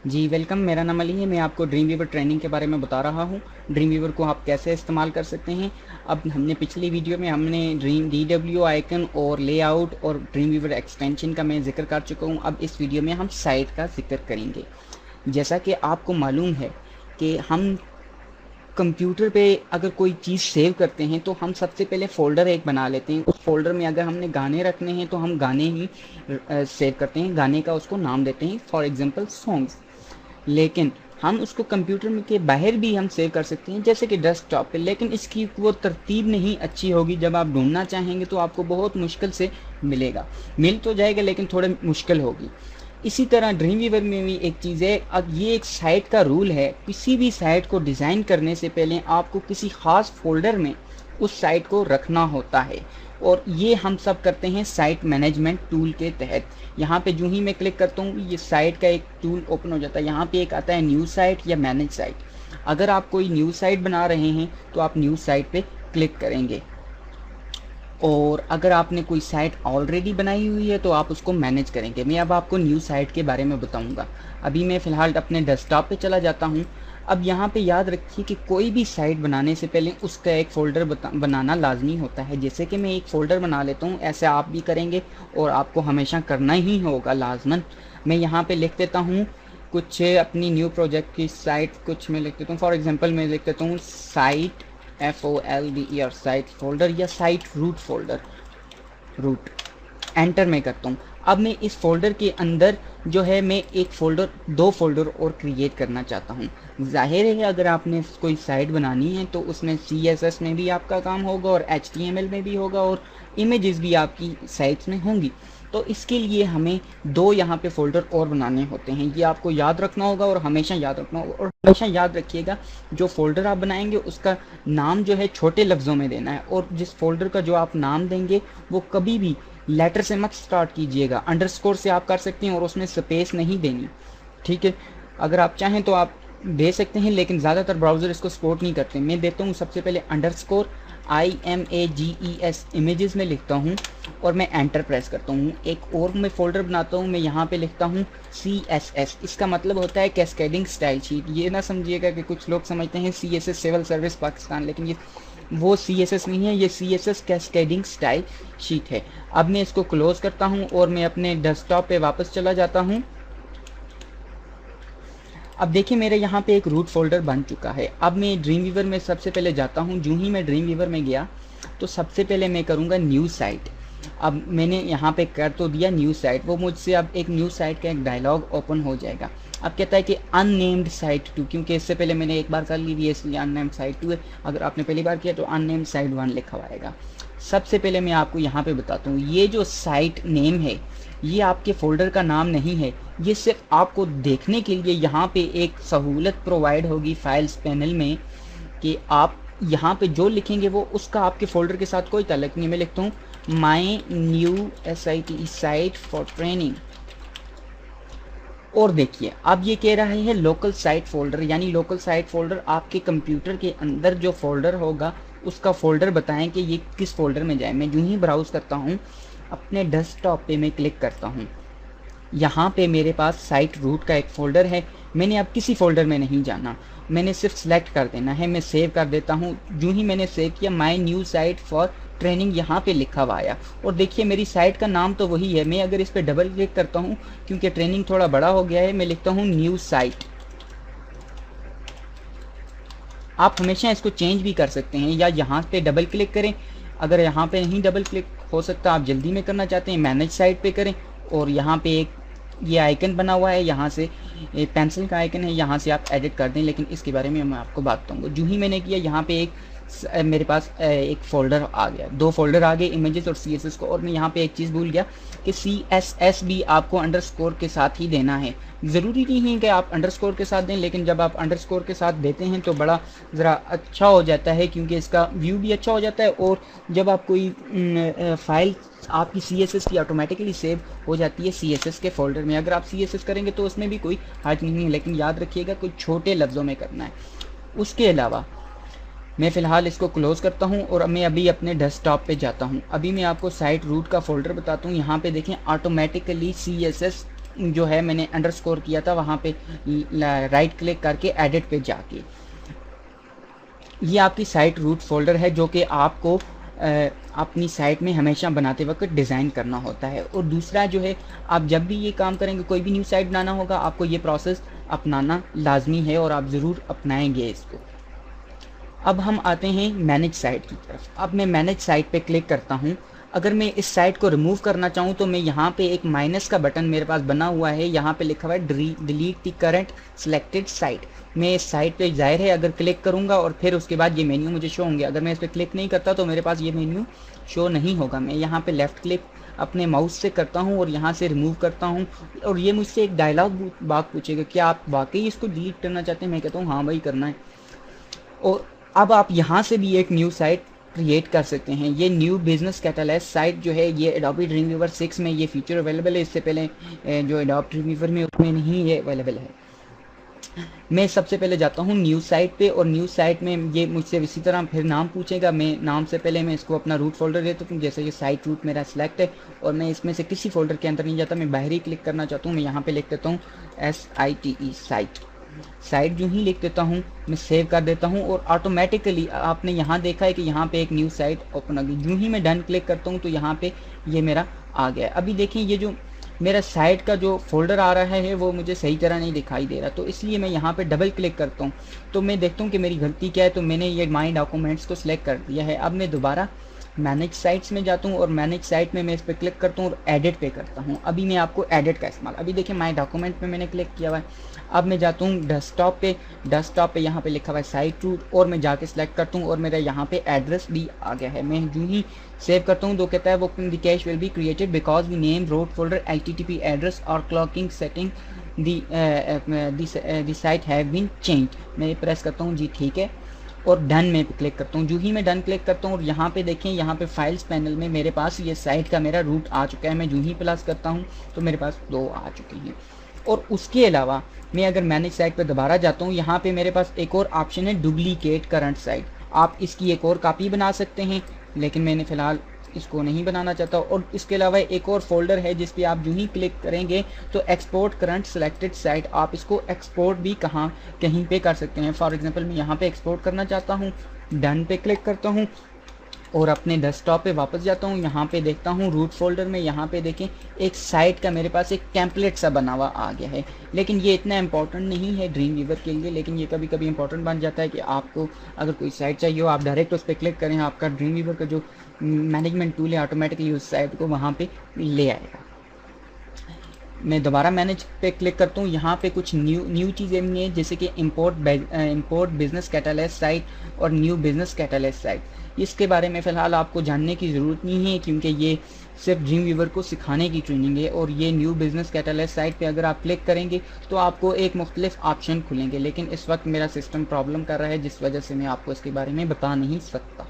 जी welcome, मेरा नाम अली है। मैं आपको ड्रीम वीवर ट्रेनिंग के बारे में बता रहा हूँ। ड्रीम वीवर को आप कैसे इस्तेमाल कर सकते हैं। अब हमने पिछली वीडियो में हमने ड्रीम DW आइकन और लेआउट और ड्रीम वीवर एक्सटेंशन का मैं जिक्र कर चुका हूँ। अब इस वीडियो में हम साइट का जिक्र करेंगे। जैसा कि आपको मालूम है कि हम कंप्यूटर पे अगर कोई चीज़ सेव करते हैं तो हम सबसे पहले फ़ोल्डर एक बना लेते हैं। उस फ़ोल्डर में अगर हमने गाने रखने हैं तो हम गाने ही सेव करते हैं, गाने का उसको नाम देते हैं, फॉर एग्जांपल सॉन्ग्स। लेकिन हम उसको कंप्यूटर में के बाहर भी हम सेव कर सकते हैं, जैसे कि डेस्कटॉप पे। लेकिन इसकी वो तरतीब नहीं अच्छी होगी। जब आप ढूंढना चाहेंगे तो आपको बहुत मुश्किल से मिलेगा। मिल तो जाएगा लेकिन थोड़ा मुश्किल होगी। इसी तरह ड्रीम वीवर में भी एक चीज़ है। अब ये एक साइट का रूल है, किसी भी साइट को डिज़ाइन करने से पहले आपको किसी ख़ास फोल्डर में उस साइट को रखना होता है। और ये हम सब करते हैं साइट मैनेजमेंट टूल के तहत। यहाँ पे जो ही मैं क्लिक करता हूँ ये साइट का एक टूल ओपन हो जाता है। यहाँ पे एक आता है न्यू साइट या मैनेज साइट। अगर आप कोई न्यू साइट बना रहे हैं तो आप न्यू साइट पे क्लिक करेंगे, और अगर आपने कोई साइट ऑलरेडी बनाई हुई है तो आप उसको मैनेज करेंगे। मैं अब आपको न्यू साइट के बारे में बताऊंगा। अभी मैं फ़िलहाल अपने डेस्कटॉप पे चला जाता हूँ। अब यहाँ पे याद रखिए कि कोई भी साइट बनाने से पहले उसका एक फ़ोल्डर बनाना लाजमी होता है। जैसे कि मैं एक फ़ोल्डर बना लेता हूँ, ऐसे आप भी करेंगे और आपको हमेशा करना ही होगा लाजमन। मैं यहाँ पे लिख देता हूँ कुछ अपनी न्यू प्रोजेक्ट की साइट, कुछ मैं लिख देता हूँ। फॉर एग्जांपल मैं लिख देता हूँ साइट FOLDER साइट फोल्डर या site root folder, root. Enter में करता हूँ। अब मैं इस फोल्डर के अंदर जो है मैं एक फ़ोल्डर, दो फोल्डर और क्रिएट करना चाहता हूँ। ज़ाहिर है अगर आपने कोई साइट बनानी है तो उसमें CSS में भी आपका काम होगा और HTML में भी होगा और इमेजेस भी आपकी साइट्स में होंगी। तो इसके लिए हमें दो यहाँ पे फ़ोल्डर और बनाने होते हैं। ये आपको याद रखना होगा और हमेशा याद रखना होगा। और हमेशा याद रखिएगा जो फ़ोल्डर आप बनाएंगे उसका नाम जो है छोटे लफ्ज़ों में देना है, और जिस फ़ोल्डर का जो आप नाम देंगे वो कभी भी लेटर से मत स्टार्ट कीजिएगा। अंडरस्कोर से आप कर सकते हैं और उसमें स्पेस नहीं देनी, ठीक है। अगर आप चाहें तो आप दे सकते हैं लेकिन ज़्यादातर ब्राउज़र इसको सपोर्ट नहीं करते। मैं देता हूँ सबसे पहले अंडरस्कोर IMAGES इमेजेस में लिखता हूँ और मैं एंटर प्रेस करता हूँ। एक और मैं फ़ोल्डर बनाता हूँ, मैं यहाँ पे लिखता हूँ CSS। इसका मतलब होता है कैस्केडिंग स्टाइल शीट। ये ना समझिएगा कि कुछ लोग समझते हैं CSS सिविल सर्विस पाकिस्तान, लेकिन ये वो CSS नहीं है, ये CSS कैस्केडिंग स्टाइल शीट है। अब मैं इसको क्लोज़ करता हूँ और मैं अपने डेस्कटॉप पे वापस चला जाता हूँ। अब देखिए मेरे यहाँ पे एक रूट फोल्डर बन चुका है। अब मैं ड्रीम वीवर में सबसे पहले जाता हूँ। जो ही मैं ड्रीम वीवर में गया तो सबसे पहले मैं करूँगा न्यू साइट। अब मैंने यहाँ पे कर तो दिया न्यू साइट, वो मुझसे अब एक न्यू साइट का एक डायलॉग ओपन हो जाएगा। अब कहता है कि अननेम्ड साइट 2, क्योंकि इससे पहले मैंने एक बार कर ली थी इसलिए अननेम्ड साइट 2 है। अगर आपने पहली बार किया तो अननेम्ड साइट 1 लिखा हुआ आएगा। सबसे पहले मैं आपको यहाँ पे बताता हूँ, ये जो साइट नेम है ये आपके फ़ोल्डर का नाम नहीं है। ये सिर्फ आपको देखने के लिए यहाँ पे एक सहूलत प्रोवाइड होगी फाइल्स पैनल में कि आप यहाँ पे जो लिखेंगे वो उसका आपके फ़ोल्डर के साथ कोई ताल्लुक नहीं। मैं लिखता हूँ my new SIT site for training. और देखिए अब ये कह रहा है लोकल साइट फोल्डर, यानी लोकल साइट फोल्डर आपके कंप्यूटर के अंदर जो फोल्डर होगा उसका फोल्डर बताएं कि ये किस फोल्डर में जाए। मैं यूं ही ब्राउज़ करता हूँ, अपने डेस्कटॉप पे मैं क्लिक करता हूँ। यहाँ पे मेरे पास साइट रूट का एक फ़ोल्डर है। मैंने अब किसी फ़ोल्डर में नहीं जाना, मैंने सिर्फ सेलेक्ट कर देना है। मैं सेव कर देता हूँ। जो ही मैंने सेव किया my new site for training यहाँ पे लिखा हुआ आया। और देखिए मेरी साइट का नाम तो वही है। मैं अगर इस पर डबल क्लिक करता हूँ क्योंकि ट्रेनिंग थोड़ा बड़ा हो गया है, मैं लिखता हूँ न्यू साइट। आप हमेशा इसको चेंज भी कर सकते हैं या यहाँ पे डबल क्लिक करें। अगर यहाँ पे नहीं डबल क्लिक हो सकता, आप जल्दी में करना चाहते हैं, मैनेज साइट पे करें और यहाँ पे एक ये आइकन बना हुआ है, यहाँ से पेंसिल का आइकन है, यहाँ से आप एडिट कर दें। लेकिन इसके बारे में मैं आपको बात बताऊँगा। जो ही मैंने किया यहाँ पे एक मेरे पास एक फ़ोल्डर आ गया, दो फोल्डर आ गए, इमेजेस और CSS को। और मैं यहाँ पे एक चीज़ भूल गया कि CSS भी आपको अंडरस्कोर के साथ ही देना है। ज़रूरी नहीं है कि आप अंडरस्कोर के साथ दें, लेकिन जब आप अंडरस्कोर के साथ देते हैं तो बड़ा ज़रा अच्छा हो जाता है, क्योंकि इसका व्यू भी अच्छा हो जाता है। और जब आप कोई फाइल आपकी CSS की ऑटोमेटिकली सेव हो जाती है CSS के फोल्डर में। अगर आप CSS करेंगे तो उसमें भी कोई हर्ज नहीं है, लेकिन याद रखिएगा कोई छोटे लफ्ज़ों में करना है। उसके अलावा मैं फ़िलहाल इसको क्लोज़ करता हूँ और मैं अभी अपने डेस्कटॉप पे जाता हूँ। अभी मैं आपको साइट रूट का फ़ोल्डर बताता हूँ। यहाँ पे देखें ऑटोमेटिकली CSS जो है मैंने अंडरस्कोर किया था वहाँ पे राइट क्लिक करके एडिट पे जाके ये आपकी साइट रूट फोल्डर है जो कि आपको अपनी साइट में हमेशा बनाते वक्त डिज़ाइन करना होता है। और दूसरा जो है, आप जब भी ये काम करेंगे, कोई भी न्यू साइट बनाना होगा, आपको ये प्रोसेस अपनाना लाजमी है और आप ज़रूर अपनाएंगे इसको। अब हम आते हैं मैनेज साइट की तरफ। अब मैं मैनेज साइट पे क्लिक करता हूँ। अगर मैं इस साइट को रिमूव करना चाहूँ तो मैं यहाँ पे एक माइनस का बटन मेरे पास बना हुआ है, यहाँ पे लिखा हुआ है delete the current selected site. मैं इस साइट पे जाहिर है अगर क्लिक करूँगा और फिर उसके बाद ये मेन्यू मुझे शो होंगे। अगर मैं इस पर क्लिक नहीं करता तो मेरे पास ये मेन्यू शो नहीं होगा। मैं यहाँ पे लेफ़्ट क्लिक अपने माउस से करता हूँ और यहाँ से रिमूव करता हूँ और ये मुझसे एक डायलॉग बॉक्स पूछेगा, क्या आप वाकई इसको डिलीट करना चाहते हैं? मैं कहता हूँ हाँ भाई करना है। और अब आप यहाँ से भी एक न्यू साइट क्रिएट कर सकते हैं। ये न्यू बिजनेस कैटलाइस्ट साइट जो है ये एडोबी ड्रीमवीवर 6 में ये फीचर अवेलेबल है। इससे पहले जो एडोबी ड्रीमवीवर में उसमें नहीं ये अवेलेबल है। मैं सबसे पहले जाता हूँ न्यू साइट पे और न्यू साइट में ये मुझसे इसी तरह फिर नाम पूछेगा। मैं नाम से पहले मैं इसको अपना रूट फोल्डर देता हूँ। जैसे ये साइट रूट मेरा सिलेक्ट है और मैं इसमें से किसी फोल्डर के अंदर नहीं जाता, मैं बाहर ही क्लिक करना चाहता हूँ। मैं यहाँ पे लिख देता हूँ SITE साइट जो ही लिख देता हूँ, मैं सेव कर देता हूँ और ऑटोमेटिकली आपने यहाँ देखा है कि यहाँ पे एक न्यू साइट ओपन आ गई। जो ही मैं डन क्लिक करता हूँ तो यहाँ पे ये मेरा आ गया। अभी देखिए ये जो मेरा साइट का जो फोल्डर आ रहा है वो मुझे सही तरह नहीं दिखाई दे रहा, तो इसलिए मैं यहाँ पे डबल क्लिक करता हूँ तो मैं देखता हूँ कि मेरी गलती क्या है। तो मैंने ये माई डॉक्यूमेंट्स को सिलेक्ट कर दिया है। अब मैं दोबारा मैनेज साइट्स में जाता हूँ और मैनेज साइट में मैं इस पर क्लिक करता हूँ और एडिट पे करता हूँ। अभी मैं आपको एडिट का इस्तेमाल, अभी देखिए माई डॉक्यूमेंट में मैंने क्लिक किया हुआ है। अब मैं जाता हूँ डेस्कटॉप पे यहाँ पे लिखा हुआ है साइट रूट और मैं जाके सिलेक्ट करता हूँ और मेरा यहाँ पे एड्रेस भी आ गया है। मैं जो ही सेव करता हूँ तो कहता है वो the cache will be created because we name root folder HTTP address और clocking setting the site have been change. मैं प्रेस करता हूँ जी ठीक है और डन में क्लिक करता हूँ। जो ही मैं डन क्लिक करता हूँ और यहाँ पे देखें, यहाँ पे फाइल्स पैनल में मेरे पास ये साइट का मेरा रूट आ चुका है। मैं जो ही प्लस करता हूँ तो मेरे पास 2 आ चुकी हैं। और उसके अलावा मैं अगर मैनेज साइट पर दोबारा जाता हूँ, यहाँ पे मेरे पास एक और ऑप्शन है डुप्लीकेट करंट साइट। आप इसकी एक और कॉपी बना सकते हैं, लेकिन मैंने फ़िलहाल इसको नहीं बनाना चाहता। और इसके अलावा एक और फोल्डर है जिस पे आप जो ही क्लिक करेंगे तो एक्सपोर्ट करंट सिलेक्टेड साइट, आप इसको एक्सपोर्ट भी कहीं पे कर सकते हैं। फॉर एग्जांपल मैं यहाँ पे एक्सपोर्ट करना चाहता हूँ, डन पे क्लिक करता हूँ और अपने डेस्कटॉप पे वापस जाता हूँ। यहाँ पे देखता हूँ रूट फोल्डर में, यहाँ पे देखें एक साइट का मेरे पास एक टेम्पलेट सा बना हुआ आ गया है। लेकिन ये इतना इंपॉर्टेंट नहीं है ड्रीमवीवर के लिए, लेकिन ये कभी कभी इंपॉर्टेंट बन जाता है कि आपको अगर कोई साइट चाहिए हो आप डायरेक्ट उस पर क्लिक करें, आपका ड्रीमवीवर का जो मैनेजमेंट टूल है ऑटोमेटिकली उस साइट को वहाँ पे ले आएगा। मैं दोबारा मैनेज पे क्लिक करता हूँ। यहाँ पे कुछ न्यू चीज़ें भी हैं जैसे कि इंपोर्ट बिजनेस कैटलाइस्ट साइट और न्यू बिजनेस कैटलाइस्ट साइट। इसके बारे में फ़िलहाल आपको जानने की ज़रूरत नहीं है क्योंकि ये सिर्फ ड्रीमवीवर को सिखाने की ट्रेनिंग है। और ये न्यू बिजनेस कैटलाइस्ट साइट पे अगर आप क्लिक करेंगे तो आपको एक मुख्तलिफ ऑप्शन खुलेंगे, लेकिन इस वक्त मेरा सिस्टम प्रॉब्लम कर रहा है जिस वजह से मैं आपको इसके बारे में बता नहीं सकता।